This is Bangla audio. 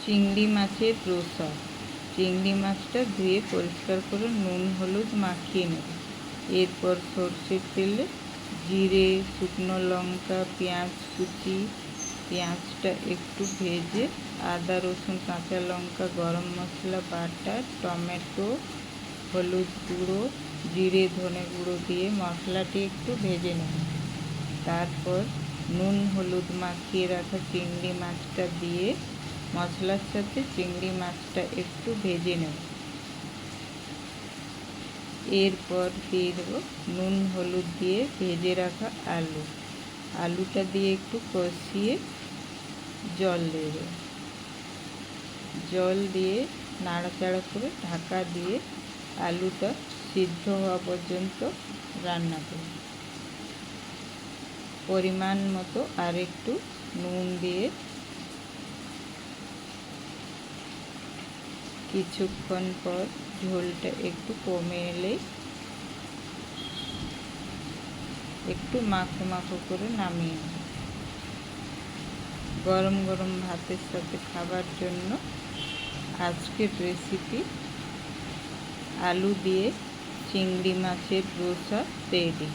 চিংড়ি মাছের রসা। চিংড়ি মাছটা ধুয়ে পরিষ্কার করে নুন হলুদ মাখিয়ে নেব। এরপর সরষের তেলে জিরে, শুকনো লঙ্কা, পেঁয়াজ কুচি, পেঁয়াজটা একটু ভেজে আদা রসুন কাঁচা লঙ্কা, গরম মশলা বাটা, টমেটো, হলুদ গুঁড়ো, জিরে ধনে গুঁড়ো দিয়ে মশলাটি একটু ভেজে নেব। তারপর নুন হলুদ মাখিয়ে রাখা চিংড়ি মাছটা দিয়ে মশলার সাথে চিংড়ি মাছটা একটু ভেজে নেব। এরপর দিয়ে দেবো নুন হলুদ দিয়ে ভেজে রাখা আলুটা দিয়ে একটু কষিয়ে জল দেব। জল দিয়ে নাড়াচাড়া করে ঢাকা দিয়ে আলুটা সিদ্ধ হওয়া পর্যন্ত রান্না করব। পরিমাণ মতো আর একটু নুন দিয়ে কিছুক্ষণ পর ঝোলটা একটু কমে এলে একটু মাখো মাখো করে নামিয়ে নেব। গরম গরম ভাতের সাথে খাবার জন্য আজকের রেসিপি আলু দিয়ে চিংড়ি মাছের রসা রেডি।